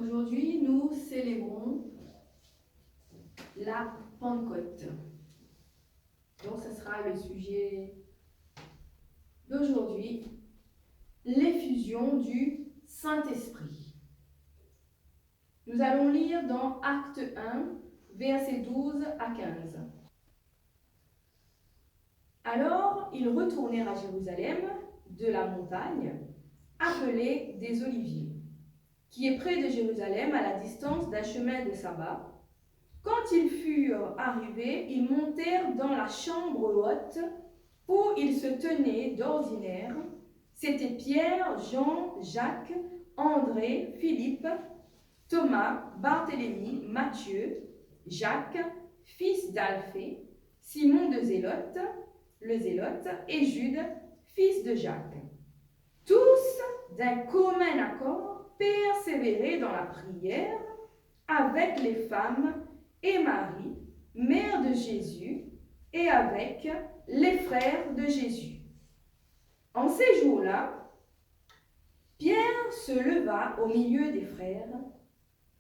Aujourd'hui, nous célébrons la Pentecôte. Donc, ce sera le sujet d'aujourd'hui, l'effusion du Saint-Esprit. Nous allons lire dans Acte 1, versets 12 à 15. Alors, ils retournèrent à Jérusalem de la montagne, appelée des Oliviers, qui est près de Jérusalem à la distance d'un chemin de sabbat. Quand ils furent arrivés, ils montèrent dans la chambre haute où ils se tenaient d'ordinaire. C'étaient Pierre, Jean, Jacques, André, Philippe, Thomas, Barthélemy, Matthieu, Jacques, fils d'Alphée, Simon le Zélote, et Jude, fils de Jacques. Tous, d'un commun accord, persévéraient dans la prière avec les femmes et Marie, mère de Jésus, et avec les frères de Jésus. En ces jours-là, Pierre se leva au milieu des frères,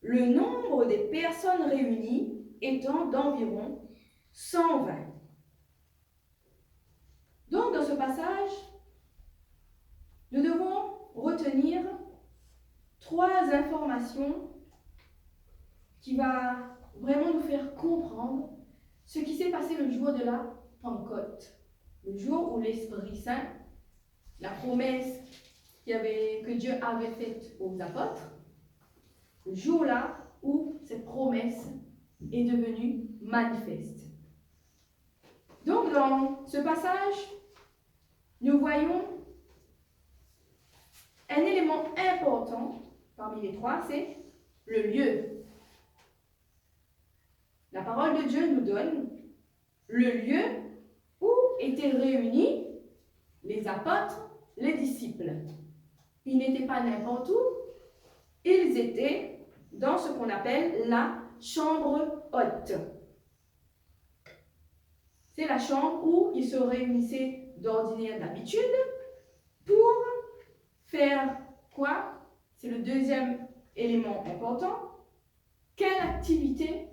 le nombre des personnes réunies étant d'environ 120. Donc, dans ce passage, nous devons retenir 3 informations qui vont vraiment nous faire comprendre ce qui s'est passé le jour de la Pentecôte, le jour où l'Esprit Saint, la promesse que Dieu avait faite aux apôtres, le jour-là où cette promesse est devenue manifeste. Donc, dans ce passage, nous voyons un élément important parmi les 3, c'est le lieu. La parole de Dieu nous donne le lieu où étaient réunis les apôtres, les disciples. Ils n'étaient pas n'importe où, ils étaient dans ce qu'on appelle la chambre haute. C'est la chambre où ils se réunissaient d'ordinaire d'habitude pour faire quoi? C'est le deuxième élément important. Quelle activité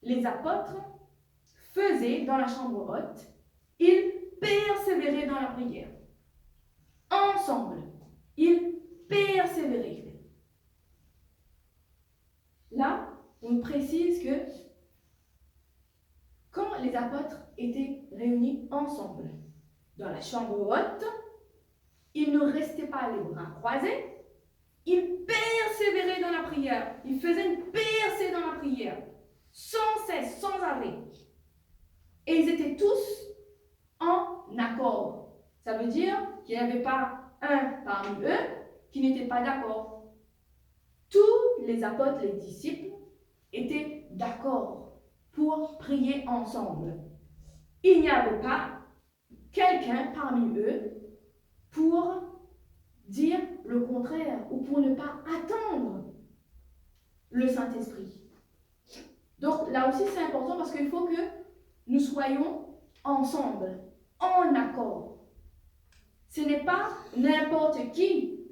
les apôtres faisaient dans la chambre haute? Ils persévéraient dans la prière. Ensemble, ils persévéraient. Là, on précise que quand les apôtres étaient réunis ensemble dans la chambre haute, ils ne restaient pas les bras croisés, ils persévéraient dans la prière. Ils faisaient une percée dans la prière, sans cesse, sans arrêt. Et ils étaient tous en accord. Ça veut dire qu'il n'y avait pas un parmi eux qui n'était pas d'accord. Tous les apôtres, les disciples, étaient d'accord pour prier ensemble. Il n'y avait pas quelqu'un parmi eux pour dire le contraire ou pour ne pas attendre le Saint-Esprit. Donc là aussi c'est important parce qu'il faut que nous soyons ensemble, en accord. Ce n'est pas n'importe qui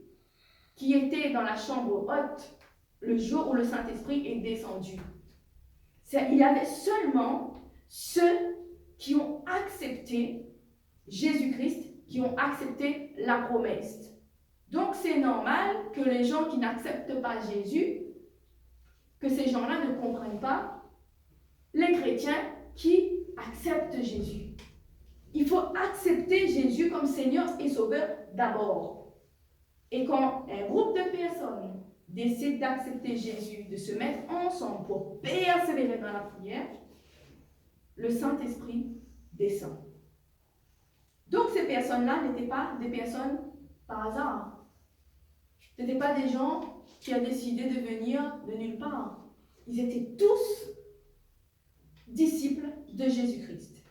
était dans la chambre haute le jour où le Saint-Esprit est descendu. Il y avait seulement ceux qui ont accepté Jésus-Christ, qui ont accepté la promesse. Donc c'est normal que les gens qui n'acceptent pas Jésus, que ces gens-là ne comprennent pas les chrétiens qui acceptent Jésus. Il faut accepter Jésus comme Seigneur et Sauveur d'abord. Et quand un groupe de personnes décide d'accepter Jésus, de se mettre ensemble pour persévérer dans la prière, le Saint-Esprit descend. Donc ces personnes-là n'étaient pas des personnes par hasard. Ce n'étaient pas des gens qui ont décidé de venir de nulle part. Ils étaient tous disciples de Jésus-Christ.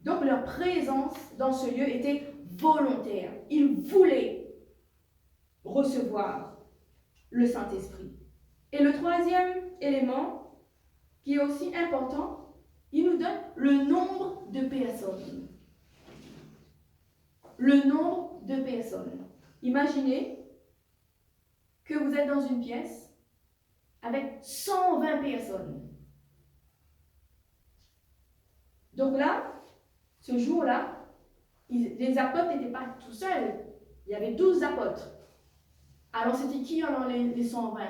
Donc leur présence dans ce lieu était volontaire. Ils voulaient recevoir le Saint-Esprit. Et le troisième élément, qui est aussi important, il nous donne le nombre de personnes. Le nombre de personnes. Imaginez que vous êtes dans une pièce avec 120 personnes. Donc là, ce jour-là, les apôtres n'étaient pas tout seuls. Il y avait 12 apôtres. Alors c'était qui alors les 120?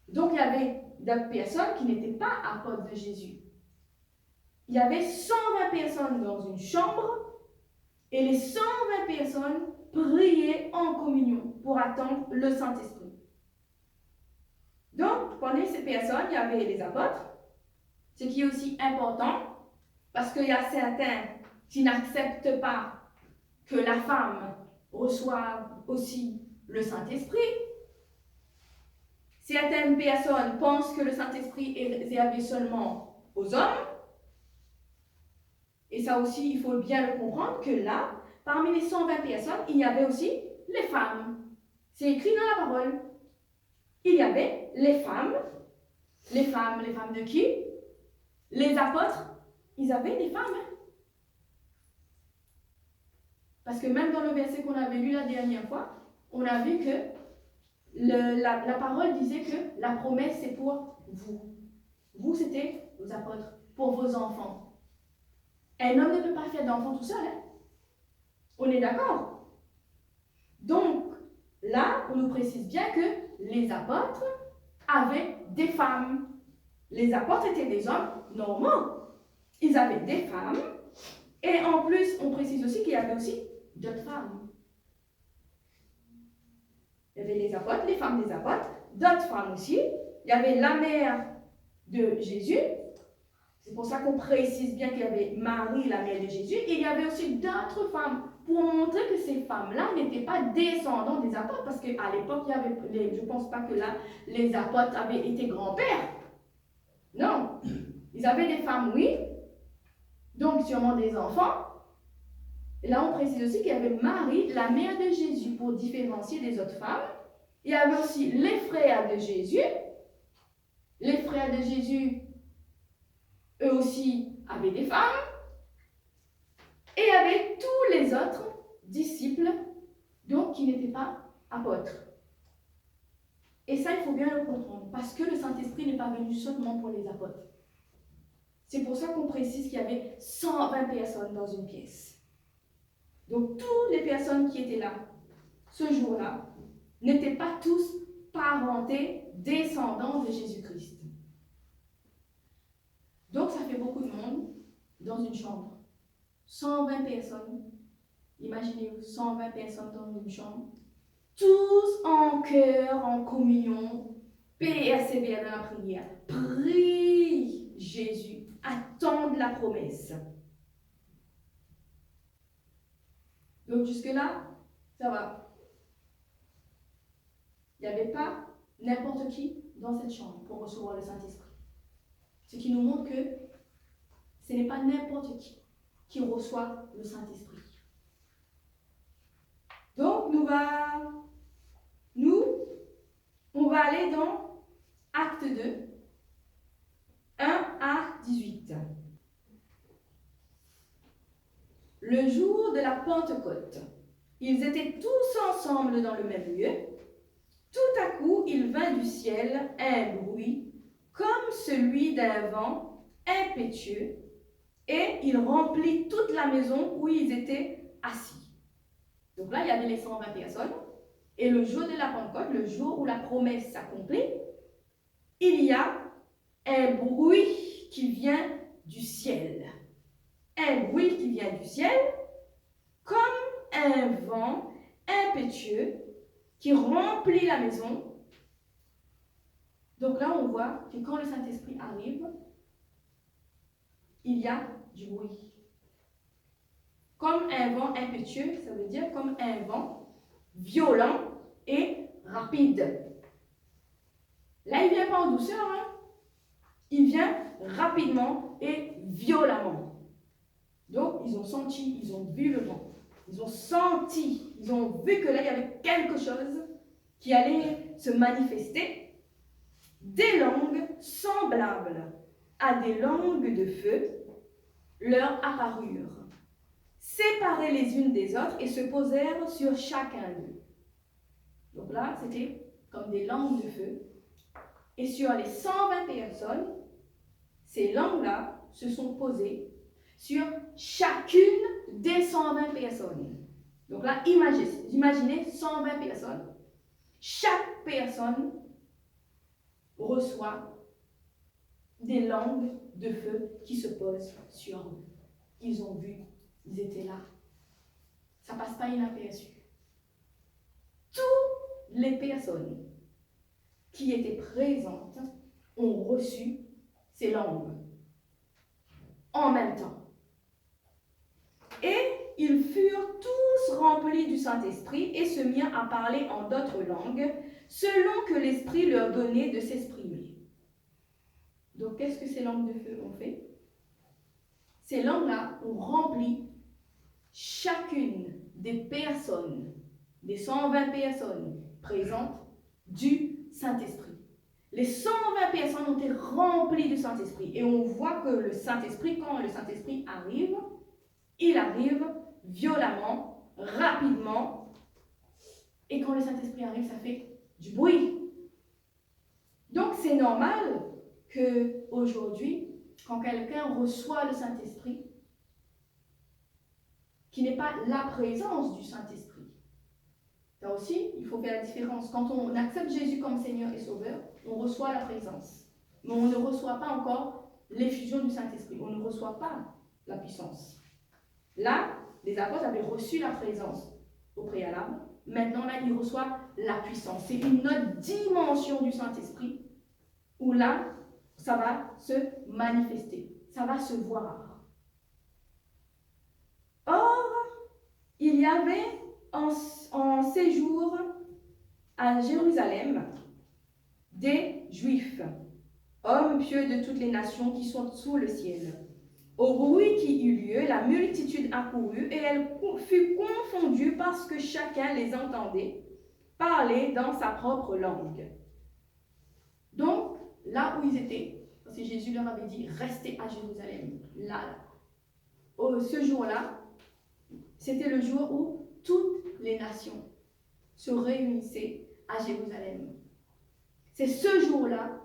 Donc il y avait d'autres personnes qui n'étaient pas apôtres de Jésus. Il y avait 120 personnes dans une chambre et les 120 personnes priaient en communion pour attendre le Saint-Esprit. Donc, parmi ces personnes, il y avait les apôtres, ce qui est aussi important, parce qu'il y a certains qui n'acceptent pas que la femme reçoive aussi le Saint-Esprit. Certaines personnes pensent que le Saint-Esprit est réservé seulement aux hommes. Et ça aussi, il faut bien le comprendre, que là, parmi les 120 personnes, il y avait aussi les femmes. C'est écrit dans la parole. Il y avait les femmes de qui? Les apôtres, ils avaient des femmes. Parce que même dans le verset qu'on avait lu la dernière fois, on a vu que la parole disait que la promesse, c'est pour vous. Vous, c'était vos apôtres, pour vos enfants. Un homme ne peut pas faire d'enfant tout seul. Hein? On est d'accord? Donc, là, on nous précise bien que les apôtres avaient des femmes. Les apôtres étaient des hommes normaux. Ils avaient des femmes. Et en plus, on précise aussi qu'il y avait aussi d'autres femmes. Il y avait les apôtres, les femmes des apôtres, d'autres femmes aussi. Il y avait la mère de Jésus. C'est pour ça qu'on précise bien qu'il y avait Marie, la mère de Jésus. Et il y avait aussi d'autres femmes pour montrer que ces femmes-là n'étaient pas descendantes des apôtres. Parce qu'à l'époque, je ne pense pas que là, les apôtres avaient été grands-pères. Non. Ils avaient des femmes, oui. Donc, sûrement des enfants. Et là, on précise aussi qu'il y avait Marie, la mère de Jésus, pour différencier des autres femmes. Il y avait aussi les frères de Jésus. Les frères de Jésus, eux aussi, avaient des femmes. Et il y avait tous les autres disciples, donc qui n'étaient pas apôtres. Et ça, il faut bien le comprendre, parce que le Saint-Esprit n'est pas venu seulement pour les apôtres. C'est pour ça qu'on précise qu'il y avait 120 personnes dans une pièce. Donc, toutes les personnes qui étaient là, ce jour-là, n'étaient pas tous parentés, descendants de Jésus-Christ. Donc, ça fait beaucoup de monde dans une chambre. 120 personnes. Imaginez-vous, 120 personnes dans une chambre. Tous en cœur, en communion, persévèrent dans la prière. Prie Jésus, attendent la promesse. Donc jusque-là, ça va. Il n'y avait pas n'importe qui dans cette chambre pour recevoir le Saint-Esprit. Ce qui nous montre que ce n'est pas n'importe qui reçoit le Saint-Esprit. Donc, on va aller dans Acte 2, 1 à 18. Le jour de la Pentecôte, ils étaient tous ensemble dans le même lieu. Tout à coup, il vint du ciel un bruit comme celui d'un vent impétueux, et il remplit toute la maison où ils étaient assis. Donc là, il y avait les 120 personnes. Et le jour de la Pentecôte, le jour où la promesse s'accomplit, il y a un bruit qui vient du ciel. Un bruit qui vient du ciel, comme un vent impétueux qui remplit la maison. Donc là, on voit que quand le Saint-Esprit arrive, il y a du bruit. Comme un vent impétueux, ça veut dire comme un vent violent et rapide. Là, il ne vient pas en douceur, hein? Il vient rapidement et violemment. Donc, ils ont senti, ils ont vu le vent. Ils ont senti, ils ont vu que là, il y avait quelque chose qui allait se manifester. Des langues semblables à des langues de feu leur apparurent, séparées les unes des autres, et se posèrent sur chacun d'eux. Donc là, c'était comme des langues de feu Et sur les 120 personnes, ces langues-là se sont posées sur chacune des 120 personnes. Donc là, imaginez 120 personnes. Chaque personne reçoit des langues de feu qui se posent sur eux. Ils ont vu, ils étaient là. Ça ne passe pas inaperçu. Toutes les personnes qui étaient présentes ont reçu ces langues en même temps. Et ils furent tous remplis du Saint-Esprit et se mirent à parler en d'autres langues, selon que l'Esprit leur donnait de s'exprimer. Donc, qu'est-ce que ces langues de feu ont fait? Ces langues-là ont rempli chacune des personnes, des 120 personnes présentes, du Saint-Esprit. Les 120 personnes ont été remplies du Saint-Esprit. Et on voit que le Saint-Esprit, quand le Saint-Esprit arrive, il arrive violemment, rapidement. Et quand le Saint-Esprit arrive, ça fait du bruit. Donc c'est normal qu'aujourd'hui, quand quelqu'un reçoit le Saint-Esprit, qui n'est pas la présence du Saint-Esprit. Là aussi, il faut faire la différence. Quand on accepte Jésus comme Seigneur et Sauveur, on reçoit la présence. Mais on ne reçoit pas encore l'effusion du Saint-Esprit. On ne reçoit pas la puissance. Là, les apôtres avaient reçu la présence au préalable. Maintenant, là, ils reçoivent la puissance. C'est une autre dimension du Saint-Esprit où là, ça va se manifester. Ça va se voir. Or, il y avait en séjour à Jérusalem des Juifs, hommes pieux de toutes les nations qui sont sous le ciel. Au bruit qui eut lieu, la multitude accourut et elle fut confondue parce que chacun les entendait parler dans sa propre langue. Donc, là où ils étaient, parce que Jésus leur avait dit, restez à Jérusalem. Là. Ce jour-là, c'était le jour où toutes les nations se réunissaient à Jérusalem. C'est ce jour-là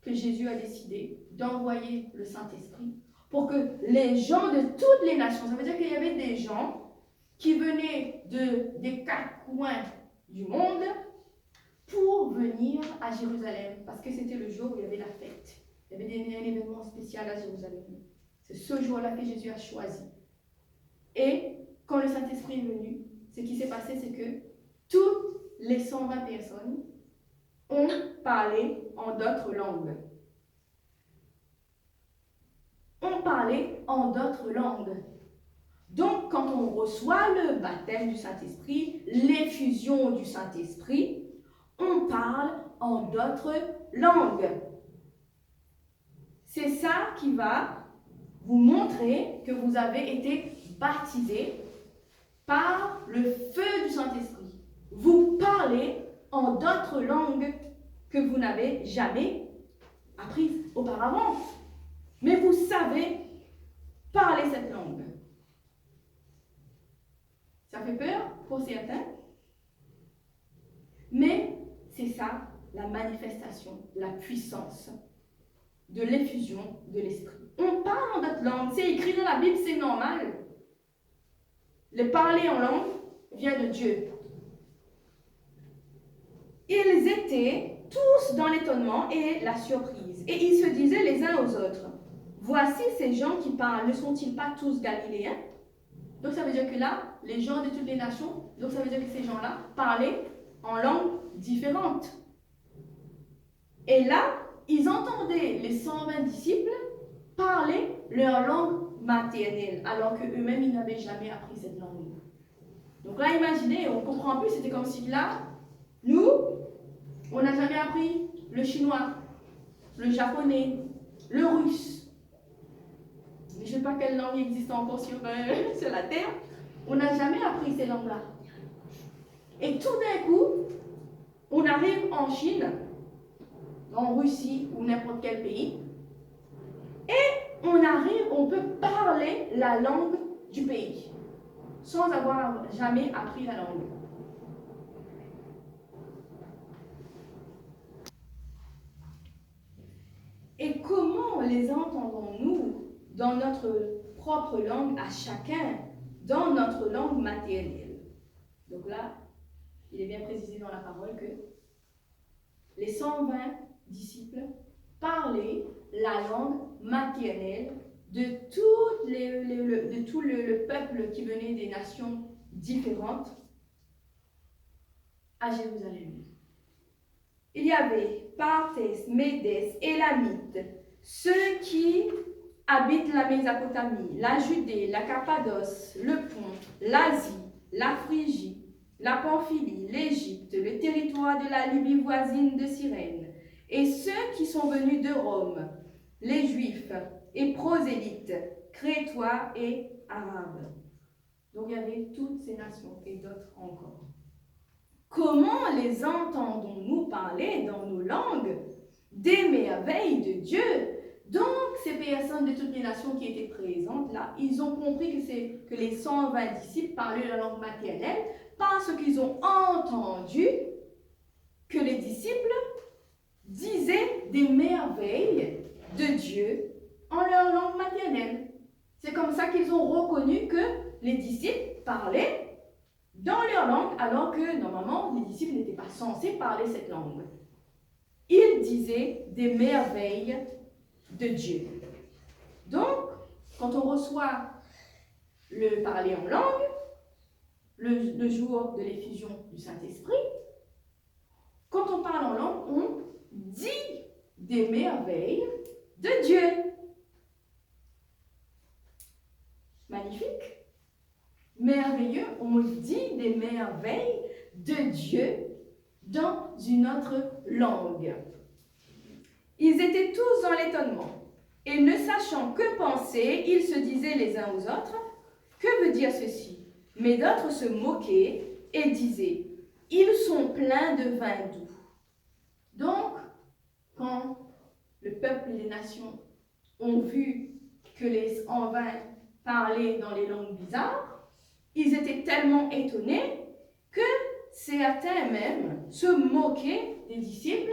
que Jésus a décidé d'envoyer le Saint-Esprit pour que les gens de toutes les nations, ça veut dire qu'il y avait des gens qui venaient des quatre coins du monde pour venir à Jérusalem, parce que c'était le jour où il y avait la fête. Il y avait un événement spécial à Jérusalem. C'est ce jour-là que Jésus a choisi. Et quand le Saint-Esprit est venu, ce qui s'est passé, c'est que toutes les 120 personnes ont parlé en d'autres langues. On parlait en d'autres langues. Donc, quand on reçoit le baptême du Saint-Esprit, l'effusion du Saint-Esprit, on parle en d'autres langues. C'est ça qui va vous montrer que vous avez été baptisé par le feu du Saint-Esprit. Vous parlez en d'autres langues que vous n'avez jamais apprises auparavant. Mais vous savez parler cette langue. Ça fait peur pour certains, mais c'est ça la manifestation, la puissance de l'effusion de l'Esprit. On parle en d'autres langues, c'est écrit dans la Bible, c'est normal. Le parler en langue vient de Dieu. Ils étaient tous dans l'étonnement et la surprise, et ils se disaient les uns aux autres, voici ces gens qui parlent, ne sont-ils pas tous galiléens? Donc ça veut dire que là, les gens de toutes les nations, donc ça veut dire que ces gens-là parlaient en langues différentes. Et là, ils entendaient les 120 disciples parler leur langue maternelle, alors qu'eux-mêmes, ils n'avaient jamais appris cette langue. Donc là, imaginez, on comprend plus, c'était comme si là, nous, on n'a jamais appris le chinois, le japonais, le russe. Je ne sais pas quelle langue existe encore sur la Terre. On n'a jamais appris ces langues-là. Et tout d'un coup, on arrive en Chine, en Russie ou n'importe quel pays, et on peut parler la langue du pays, sans avoir jamais appris la langue. Et comment les entendons-nous dans notre propre langue à chacun, dans notre langue maternelle? Donc là, il est bien précisé dans la parole que les 120 disciples parlaient la langue maternelle de tout le peuple qui venait des nations différentes à Jérusalem. Il y avait Parthes, Médès, Élamites, ceux qui habitent la Mésopotamie, la Judée, la Cappadoce, le Pont, l'Asie, la Phrygie, la Pamphylie, l'Égypte, le territoire de la Libye voisine de Cyrène, et ceux qui sont venus de Rome, les Juifs et prosélytes, Crétois et Arabes. Donc il y avait toutes ces nations et d'autres encore. Comment les entendons-nous parler dans nos langues des merveilles de Dieu? Donc, ces personnes de toutes les nations qui étaient présentes là, ils ont compris que les 120 disciples parlaient la langue maternelle parce qu'ils ont entendu que les disciples disaient des merveilles de Dieu en leur langue maternelle. C'est comme ça qu'ils ont reconnu que les disciples parlaient dans leur langue, alors que normalement les disciples n'étaient pas censés parler cette langue. Ils disaient des merveilles de Dieu. Donc, quand on reçoit le parler en langue, le jour de l'effusion du Saint-Esprit, quand on parle en langue, on dit des merveilles de Dieu. Magnifique. Merveilleux, on dit des merveilles de Dieu dans une autre langue. Ils étaient tous dans l'étonnement, et ne sachant que penser, ils se disaient les uns aux autres, « Que veut dire ceci ?» Mais d'autres se moquaient et disaient, « Ils sont pleins de vin doux. » Donc, quand le peuple et les nations ont vu que les 120 parlaient dans les langues bizarres, ils étaient tellement étonnés que certains même se moquaient des disciples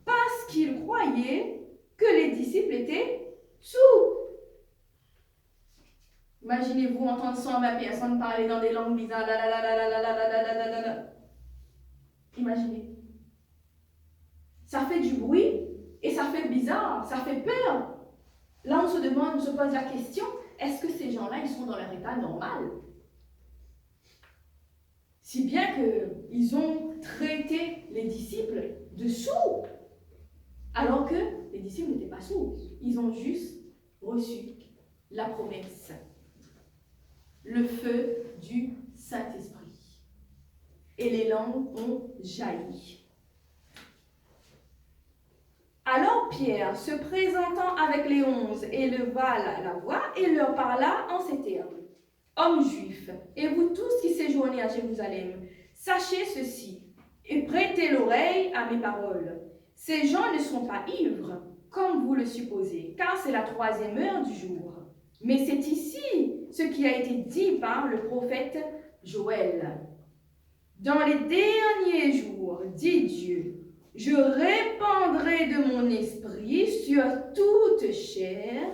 parce qu'ils croyaient que les disciples étaient sourds. Imaginez-vous entendre 120 personnes parler dans des langues bizarres. Imaginez. Ça fait du bruit et ça fait bizarre, ça fait peur. Là, on se demande, on se pose la question, est-ce que ces gens-là, ils sont dans leur état normal? Si bien qu'ils ont traité les disciples de sourds, alors que les disciples n'étaient pas sourds. Ils ont juste reçu la promesse, le feu du Saint-Esprit. Et les langues ont jailli. Alors Pierre, se présentant avec les 11, éleva la voix et leur parla en ces termes. Hommes juifs, et vous tous qui séjournez à Jérusalem, sachez ceci, et prêtez l'oreille à mes paroles. Ces gens ne sont pas ivres, comme vous le supposez, car c'est la 3e heure du jour. Mais c'est ici ce qui a été dit par le prophète Joël. Dans les derniers jours, dit Dieu, je répandrai de mon esprit sur toute chair.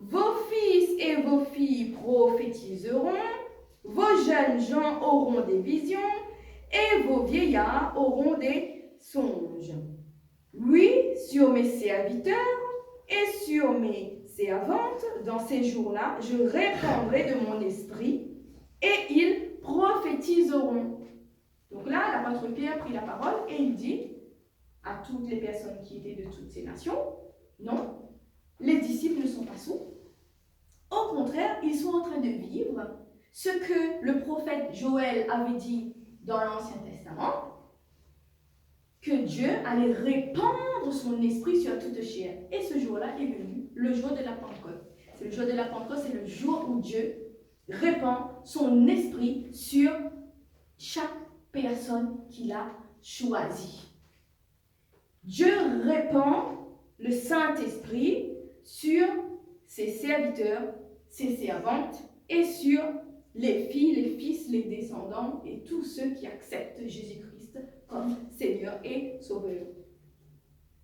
Vos fils et vos filles prophétiseront, vos jeunes gens auront des visions, et vos vieillards auront des songes. Oui, sur mes serviteurs et sur mes servantes, dans ces jours-là, je répandrai de mon esprit, et ils prophétiseront. Donc là, l'apôtre Pierre prit la parole et il dit à toutes les personnes qui étaient de toutes ces nations, non, les disciples ne sont pas sourds. Au contraire, ils sont en train de vivre ce que le prophète Joël avait dit dans l'Ancien Testament, que Dieu allait répandre son esprit sur toute chair. Et ce jour-là est venu, le jour de la Pentecôte. C'est le jour de la Pentecôte, c'est le jour où Dieu répand son esprit sur chaque personne qu'il a choisie. Dieu répand le Saint-Esprit sur ses serviteurs, ses servantes et sur les filles, les fils, les descendants et tous ceux qui acceptent Jésus-Christ comme Seigneur et Sauveur.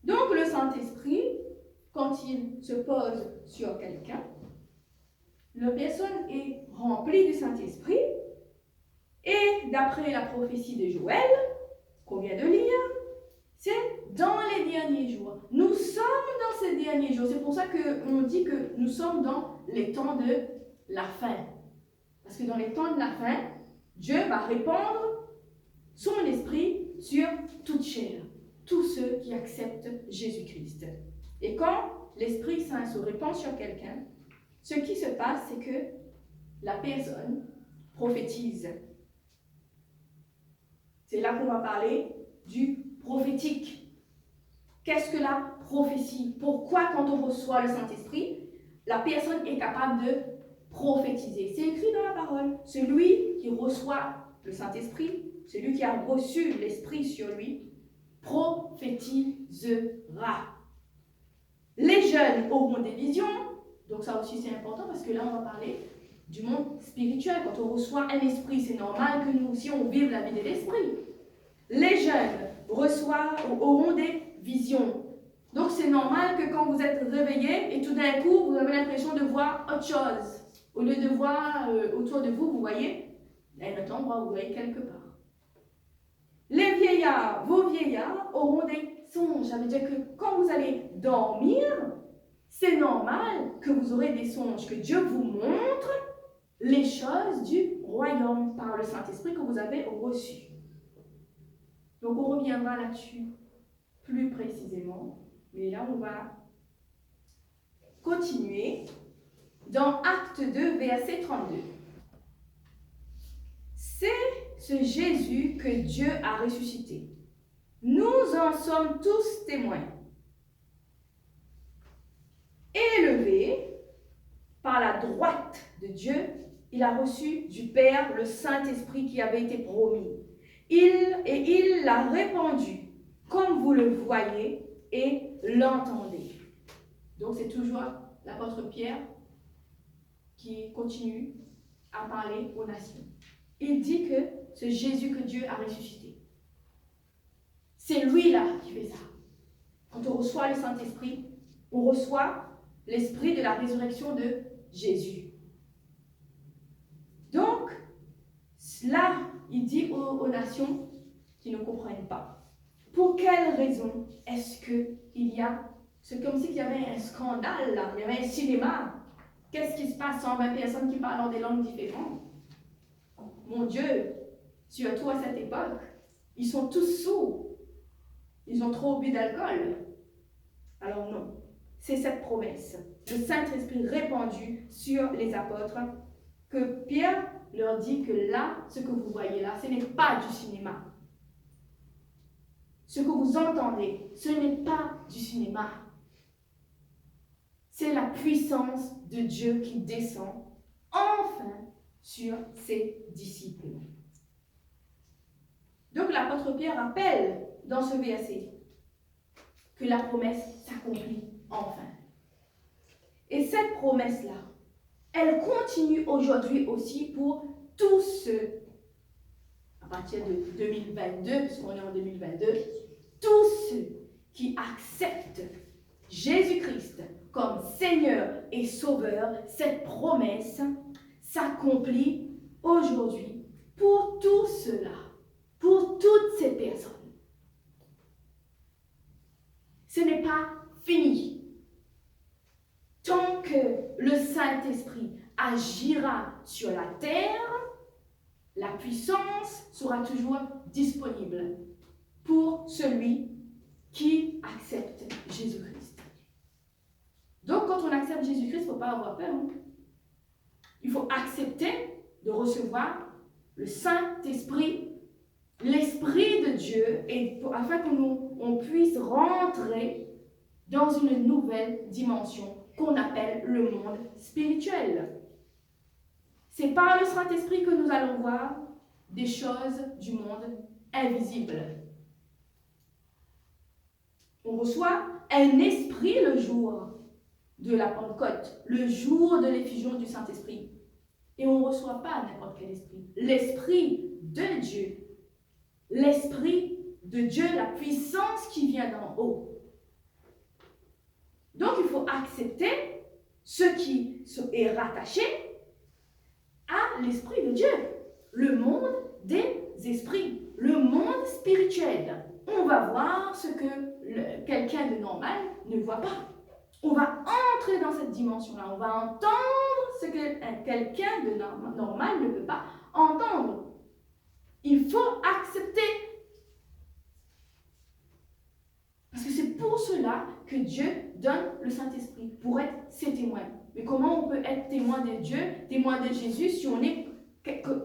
Donc le Saint-Esprit quand il se pose sur quelqu'un, la personne est remplie du Saint-Esprit et d'après la prophétie de Joël, qu'on vient de lire, c'est dans les derniers jours. Nous sommes dans ces derniers jours. C'est pour ça qu'on dit que nous sommes dans les temps de la fin. Parce que dans les temps de la fin, Dieu va répandre son esprit sur toute chair, tous ceux qui acceptent Jésus-Christ. Et quand l'Esprit Saint se répand sur quelqu'un, ce qui se passe, c'est que la personne prophétise. C'est là qu'on va parler du prophétique. Qu'est-ce que la prophétie? Pourquoi quand on reçoit le Saint-Esprit, la personne est capable de prophétiser? C'est écrit dans la parole. Celui qui reçoit le Saint-Esprit, celui qui a reçu l'Esprit sur lui, prophétisera. Les jeunes auront des visions. Donc ça aussi c'est important parce que là on va parler du monde spirituel. Quand on reçoit un esprit, c'est normal que nous aussi on vive la vie de l'esprit. Les jeunes auront des visions. Donc c'est normal que quand vous êtes réveillé et tout d'un coup vous avez l'impression de voir autre chose. Au lieu de voir autour de vous, vous voyez un autre endroit, vous voyez quelque part. Les vieillards, vos vieillards auront des songes. Ça veut dire que quand vous allez dormir, c'est normal que vous aurez des songes, que Dieu vous montre les choses du royaume par le Saint-Esprit que vous avez reçu. Donc on reviendra là-dessus plus précisément, mais là on va continuer dans Acte 2, verset 32. C'est ce Jésus que Dieu a ressuscité. Nous en sommes tous témoins. Élevé par la droite de Dieu, il a reçu du Père le Saint-Esprit qui avait été promis. Il l'a répandu, comme vous le voyez et l'entendez. Donc c'est toujours l'apôtre Pierre qui continue à parler aux nations. Il dit que c'est Jésus que Dieu a ressuscité. C'est lui-là qui fait ça. Quand on reçoit le Saint-Esprit, on reçoit l'esprit de la résurrection de Jésus. Donc, là, il dit aux nations qui ne comprennent pas. Pour quelle raison est-ce qu'il y a... C'est comme s'il y avait un scandale là, il y avait un cinéma. Qu'est-ce qui se passe? 120 personnes qui parlent dans des langues différentes. Mon Dieu, surtout à cette époque, ils sont tous sourds. Ils ont trop bu d'alcool. Alors non, c'est cette promesse, le Saint-Esprit répandu sur les apôtres, que Pierre leur dit que là, ce que vous voyez là, ce n'est pas du cinéma. Ce que vous entendez, ce n'est pas du cinéma. C'est la puissance de Dieu qui descend enfin sur ses disciples. Donc l'apôtre Pierre rappelle dans ce verset que la promesse s'accomplit enfin. Et cette promesse-là, elle continue aujourd'hui aussi pour tous ceux, à partir de 2022, puisqu'on est en 2022, tous ceux qui acceptent Jésus-Christ comme Seigneur et Sauveur. Cette promesse s'accomplit aujourd'hui pour tous ceux-là, pour toutes ces personnes. Ce n'est pas fini. Tant que le Saint-Esprit agira sur la terre, la puissance sera toujours disponible pour celui qui accepte Jésus-Christ. Donc, quand on accepte Jésus-Christ, il ne faut pas avoir peur. Il faut accepter de recevoir le Saint-Esprit, l'Esprit de Dieu, afin que on puisse rentrer dans une nouvelle dimension qu'on appelle le monde spirituel. C'est par le Saint-Esprit que nous allons voir des choses du monde invisible. On reçoit un esprit le jour de la Pentecôte, le jour de l'effusion du Saint-Esprit. Et on ne reçoit pas n'importe quel esprit. L'Esprit de Dieu. L'Esprit de Dieu, la puissance qui vient d'en haut. Donc, il faut accepter ce qui est rattaché à l'Esprit de Dieu, le monde des esprits, le monde spirituel. On va voir ce que quelqu'un de normal ne voit pas. On va entrer dans cette dimension-là, on va entendre ce que quelqu'un de normal ne peut pas entendre. Il faut accepter. Parce que c'est pour cela que Dieu donne le Saint-Esprit, pour être ses témoins. Mais comment on peut être témoin de Dieu, témoin de Jésus, si on est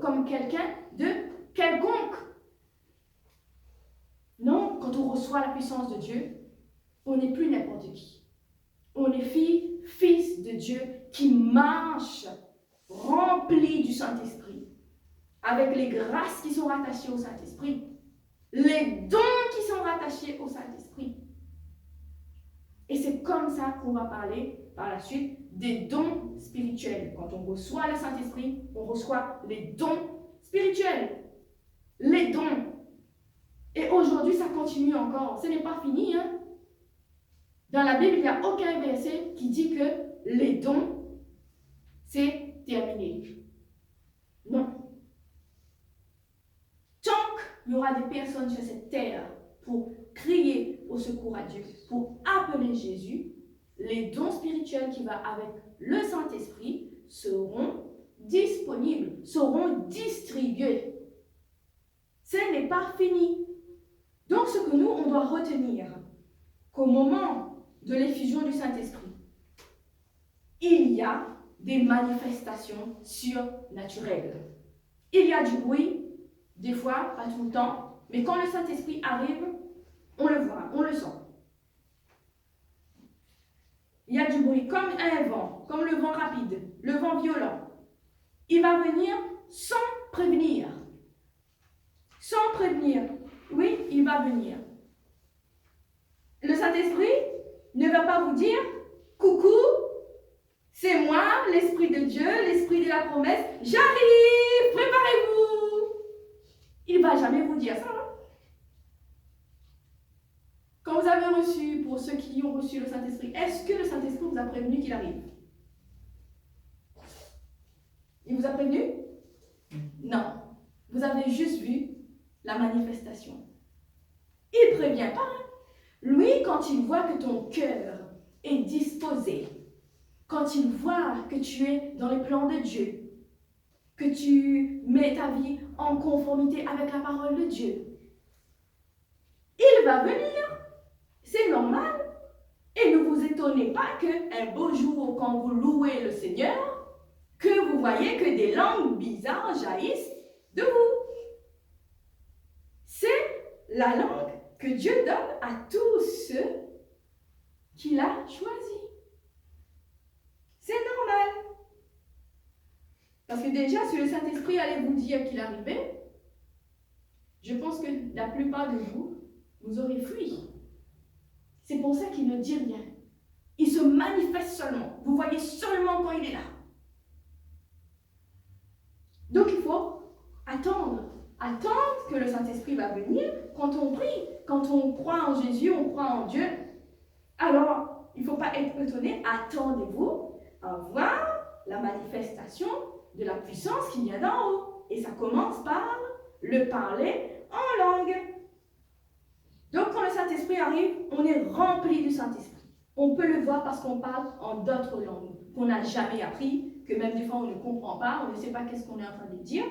comme quelqu'un de quelconque? Non, quand on reçoit la puissance de Dieu, on n'est plus n'importe qui. On est fils de Dieu qui marche rempli du Saint-Esprit, avec les grâces qui sont rattachées au Saint-Esprit, les dons qui sont rattachés au Saint-Esprit. Et c'est comme ça qu'on va parler par la suite des dons spirituels. Quand on reçoit le Saint-Esprit, on reçoit les dons spirituels. Les dons. Et aujourd'hui, ça continue encore. Ce n'est pas fini. Hein? Dans la Bible, il n'y a aucun verset qui dit que les dons, c'est terminé. Non. Tant qu'il y aura des personnes sur cette terre pour crier au secours à Dieu, pour appeler Jésus, les dons spirituels qui vont avec le Saint-Esprit seront disponibles, seront distribués. Ce n'est pas fini. Donc ce que nous, on doit retenir, qu'au moment de l'effusion du Saint-Esprit, il y a des manifestations surnaturelles. Il y a du bruit, des fois, pas tout le temps, mais quand le Saint-Esprit arrive, on le voit, on le sent. Il y a du bruit comme un vent, comme le vent rapide, le vent violent. Il va venir sans prévenir. Sans prévenir. Oui, il va venir. Le Saint-Esprit ne va pas vous dire « Coucou, c'est moi, l'Esprit de Dieu, l'Esprit de la promesse, j'arrive, préparez-vous » Il ne va jamais vous dire ça. Hein? Quand vous avez reçu, pour ceux qui ont reçu le Saint-Esprit, est-ce que le Saint-Esprit vous a prévenu qu'il arrive? Il vous a prévenu? Non. Vous avez juste vu la manifestation. Il ne prévient pas. Hein? Lui, quand il voit que ton cœur est disposé, quand il voit que tu es dans les plans de Dieu, que tu mets ta vie en conformité avec la parole de Dieu, il va venir. C'est normal. Et ne vous étonnez pas qu'un beau jour, quand vous louez le Seigneur, que vous voyez que des langues bizarres jaillissent de vous. C'est la langue que Dieu donne à tous ceux qu'il a choisis. C'est normal. Parce que déjà, si le Saint-Esprit allait vous dire qu'il arrivait, je pense que la plupart de vous, vous aurez fui. C'est pour ça qu'il ne dit rien. Il se manifeste seulement. Vous voyez seulement quand il est là. Donc il faut attendre. Attendre que le Saint-Esprit va venir quand on prie. Quand on croit en Jésus, on croit en Dieu. Alors, il ne faut pas être étonné. Attendez-vous à voir la manifestation de la puissance qu'il y a d'en haut. Et ça commence par le parler en langue. Donc, quand le Saint-Esprit arrive, on est rempli du Saint-Esprit. On peut le voir parce qu'on parle en d'autres langues qu'on n'a jamais appris, que même des fois on ne comprend pas, on ne sait pas qu'est-ce qu'on est en train de dire.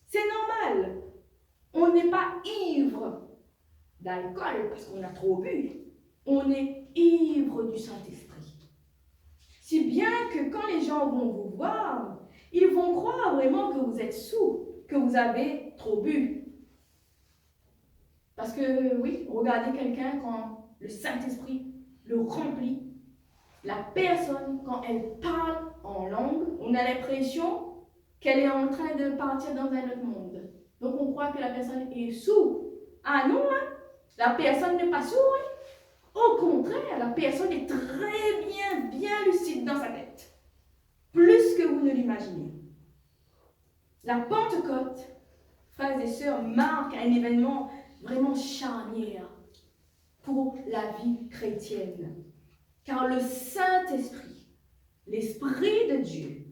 C'est normal. On n'est pas ivre d'alcool parce qu'on a trop bu. On est ivre du Saint-Esprit. Si bien que quand les gens vont vous voir, ils vont croire vraiment que vous êtes sous, que vous avez trop bu. Parce que, oui, regardez quelqu'un quand le Saint-Esprit le remplit. La personne, quand elle parle en langue, on a l'impression qu'elle est en train de partir dans un autre monde. Donc, on croit que la personne est sourde. Ah non, hein? La personne n'est pas sourde. Hein? Au contraire, la personne est très bien lucide dans sa tête. Plus que vous ne l'imaginez. La Pentecôte, frères et sœurs, marque un événement vraiment charnière pour la vie chrétienne. car le Saint-Esprit, l'Esprit de Dieu,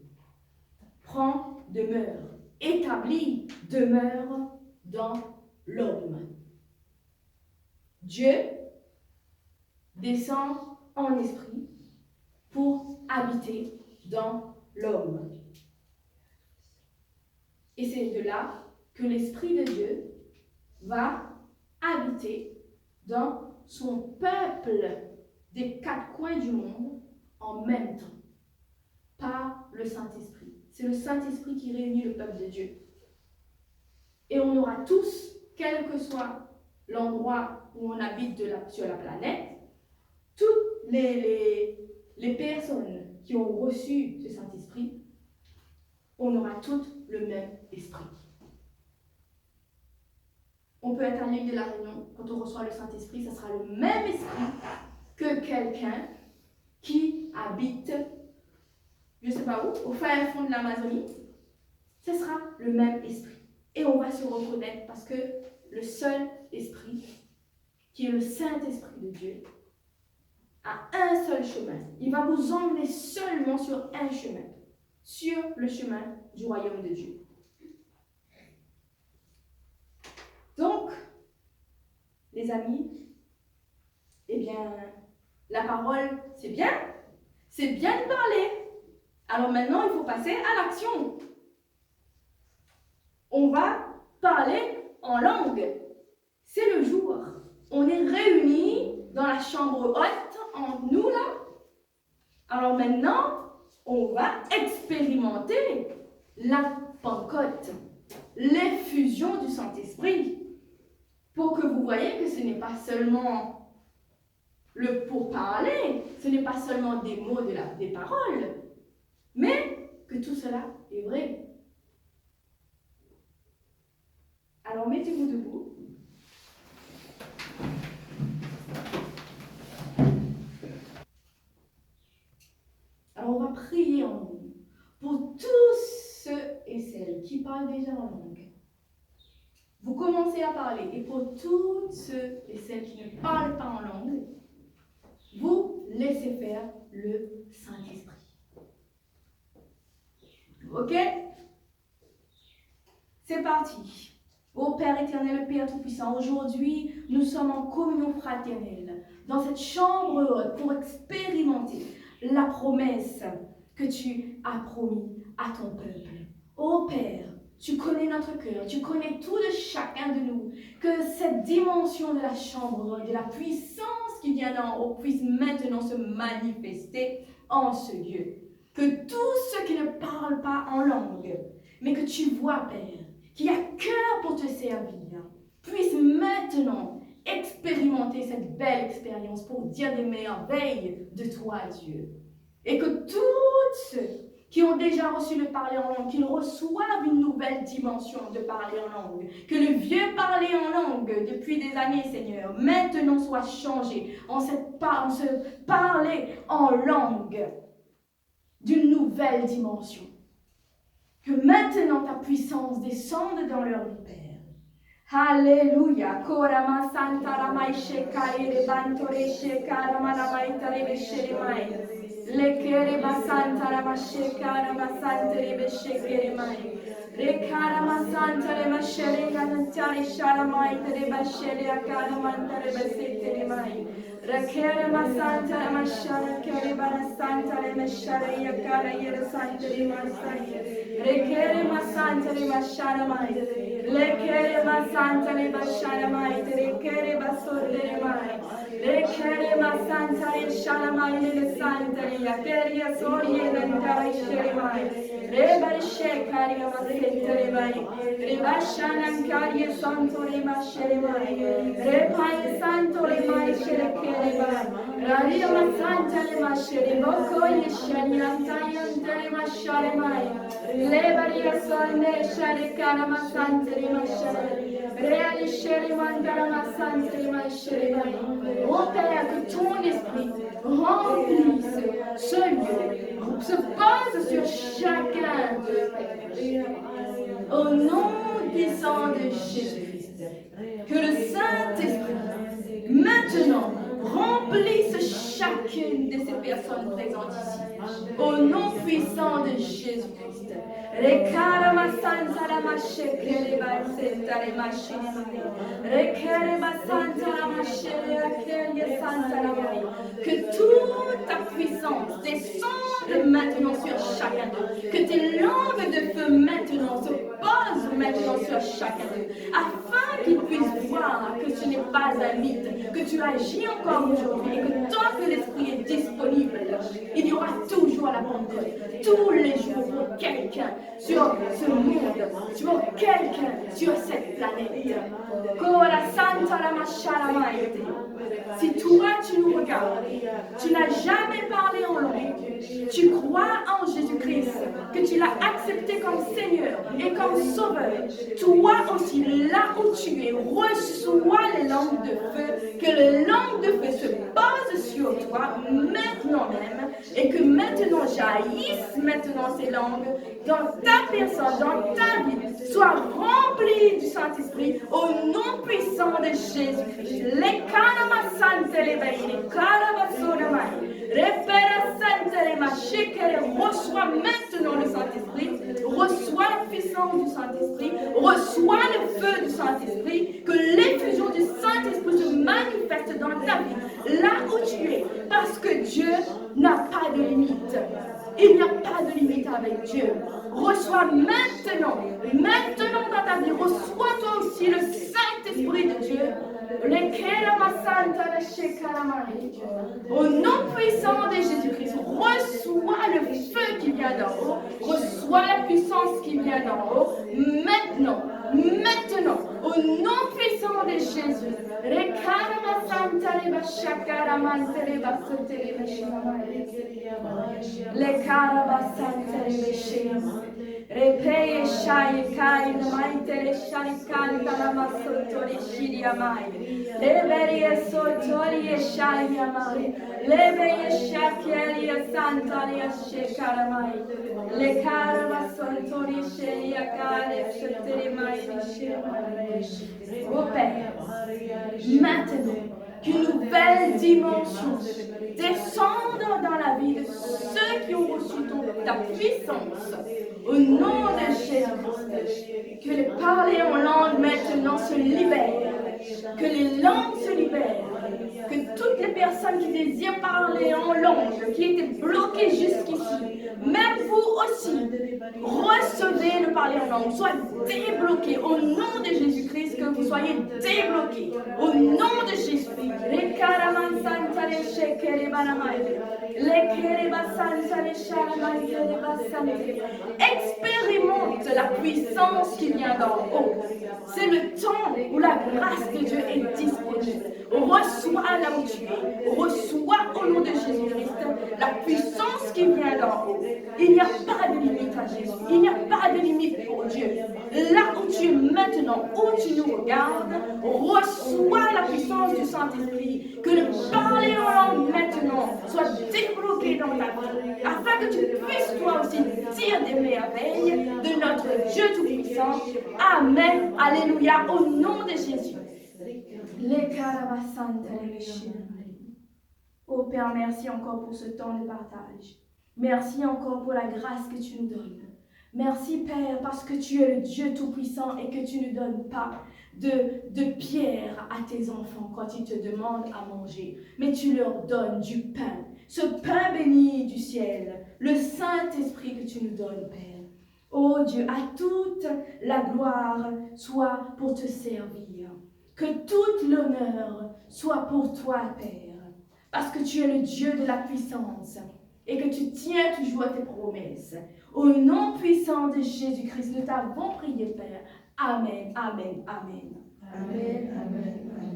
prend demeure, établit demeure dans l'homme. Dieu descend en esprit pour habiter dans l'homme. Et c'est de là que l'Esprit de Dieu va habiter dans son peuple des quatre coins du monde en même temps, par le Saint-Esprit. C'est le Saint-Esprit qui réunit le peuple de Dieu. Et on aura tous, quel que soit l'endroit où on habite sur la planète, toutes les personnes qui ont reçu ce Saint-Esprit, on aura toutes le même esprit. On peut être à l'île de la Réunion, quand on reçoit le Saint-Esprit, ça sera le même esprit que quelqu'un qui habite, je ne sais pas où, au fin fond de l'Amazonie. Ce sera le même esprit. Et on va se reconnaître parce que le seul esprit, qui est le Saint-Esprit de Dieu, a un seul chemin. Il va vous emmener seulement sur un chemin, sur le chemin du royaume de Dieu. Donc, les amis, eh bien, la parole, c'est bien de parler. Alors maintenant, il faut passer à l'action. On va parler en langue. C'est le jour. On est réunis dans la chambre haute, entre nous là. Alors maintenant, on va expérimenter la Pentecôte, l'effusion du Saint-Esprit, pour que vous voyez que ce n'est pas seulement le pourparler, ce n'est pas seulement des mots, des paroles, mais que tout cela est vrai. Alors mettez-vous debout. Alors on va prier en langue pour tous ceux et celles qui parlent déjà en langue. Vous commencez à parler, et pour tous ceux et celles qui ne parlent pas en langue, vous laissez faire le Saint-Esprit. Ok? C'est parti. Ô Père éternel, le Père Tout-Puissant, aujourd'hui, nous sommes en communion fraternelle, dans cette chambre haute, pour expérimenter la promesse que tu as promis à ton peuple. Ô Père, tu connais notre cœur, tu connais tout de chacun de nous, que cette dimension de la chambre haute, de la puissance qui vient d'en haut, puisse maintenant se manifester en ce lieu. Que tous ceux qui ne parlent pas en langue, mais que tu vois, Père, qui a cœur pour te servir, puisse maintenant expérimenter cette belle expérience pour dire des merveilles de toi, Dieu. Et que tous ceux qui ont déjà reçu le parler en langue, qu'ils reçoivent une nouvelle dimension de parler en langue, que le vieux parler en langue depuis des années, Seigneur, maintenant soit changé en se parler en langue d'une nouvelle dimension. Que maintenant ta puissance descende dans leur vie, Père. Alléluia. Korama santa ramai shekari rebantore shekara manamaita rebesheremai. Lekere basanta ramashekara basanta rebesheremai. Rekara masanta remashere ganantari sharamai rebeshere akara manta rebeseteremai. Rekere masanta ramashara kere banasanta remeshere yakara yere santa remasai. Rekere masanta remashara mai. Lekere masanta remashara mai. Rekere basordere mai. Lekere masanta remashara mai le santa yakere sorie nantara shere mai. Reba shekari masetere mai. Reba shanan kari santo remashere mai. Reba santo remai shere kere mai. Raria masanta remashere boko yeshani antayan remashare mai. Levaria sonne share kana masante remashare. Reali shere mandara masante remashare mai. Ô Père, que ton esprit remplisse ce lieu, se pose sur chacun d'eux. Au nom puissant de Jésus-Christ, que le Saint-Esprit maintenant remplisse chacun chacune de ces personnes présentes ici. Au nom puissant de Jésus-Christ. Que toute ta puissance descende maintenant sur chacun d'eux. Que tes langues de feu maintenant se posent maintenant sur chacun d'eux. Afin qu'ils puissent voir que tu n'es pas un mythe, que tu agis encore aujourd'hui et que tant que l'Esprit est disponible, il y aura toujours la Pentecôte. Tous les jours pour quelqu'un sur ce monde, sur quelqu'un sur cette planète. Si toi tu nous regardes, tu n'as jamais parlé en langue, tu crois en Jésus-Christ, que tu l'as accepté comme Seigneur et comme Sauveur, toi aussi, là où tu es, reçois les langues de feu, que les langues de feu se posent sur toi maintenant même, et que maintenant jaillissent maintenant ces langues dans ta personne, dans ta vie, sois rempli du Saint-Esprit au nom puissant de Jésus-Christ. Les reçois maintenant le Saint-Esprit, reçois la puissance du Saint-Esprit, reçois le feu du Saint-Esprit, que l'effusion du Saint-Esprit se manifeste dans ta vie, là où tu es, parce que Dieu n'a pas de limite. Il n'y a pas de limite avec Dieu. Reçois maintenant dans ta vie, reçois toi aussi le Saint-Esprit de Dieu. Au nom puissant de Jésus-Christ, reçois le feu qui vient d'en haut, reçois la puissance qui vient d'en haut, maintenant, au nom puissant de Jésus. Repeye shai kai maitere shai kanta la masotori shiri amai. Leberie sotori shai amai. Lebeye shakeri santari shekaramai. Le cara masotori shiri akare sotori mai shiri. Ô Père, maintenant qu'une nouvelle dimension descende dans la vie de ceux qui ont reçu ta puissance. Au nom de Jésus-Christ, que les parler en langue maintenant se libèrent, que les langues se libèrent, que toutes les personnes qui désirent parler en langue, qui étaient bloquées jusqu'ici, même vous aussi, recevez le parler en langue, soyez débloqués au nom de Jésus-Christ, que vous soyez débloqués au nom de Jésus. Expérimente la puissance qui vient d'en haut. C'est le temps où la grâce de Dieu est disponible. Reçois là où tu es. Reçois au nom de Jésus-Christ la puissance qui vient d'en haut. Il n'y a pas de limite à Jésus. Il n'y a pas de limite pour Dieu. Là où tu es maintenant, où tu nous regardes, reçois la puissance du Saint-Esprit. Que le parler en langue maintenant soit débloqué dans ta vie, afin que tu puisses toi aussi dire des merveilles de notre Dieu Tout-Puissant. Amen. Alléluia. Au nom de Jésus. Oh Père, merci encore pour ce temps de partage. Merci encore pour la grâce que tu nous donnes. Merci Père, parce que tu es le Dieu Tout-Puissant et que tu ne donnes pas de pierre à tes enfants quand ils te demandent à manger, mais tu leur donnes du pain, ce pain béni du ciel, le Saint-Esprit que tu nous donnes, Père. Oh Dieu, à toute la gloire soit pour te servir, que toute l'honneur soit pour toi, Père, parce que tu es le Dieu de la puissance et que tu tiens toujours à tes promesses. Au nom puissant de Jésus-Christ, nous t'avons prié, Père. Amen, amen, amen. Amen, amen, amen.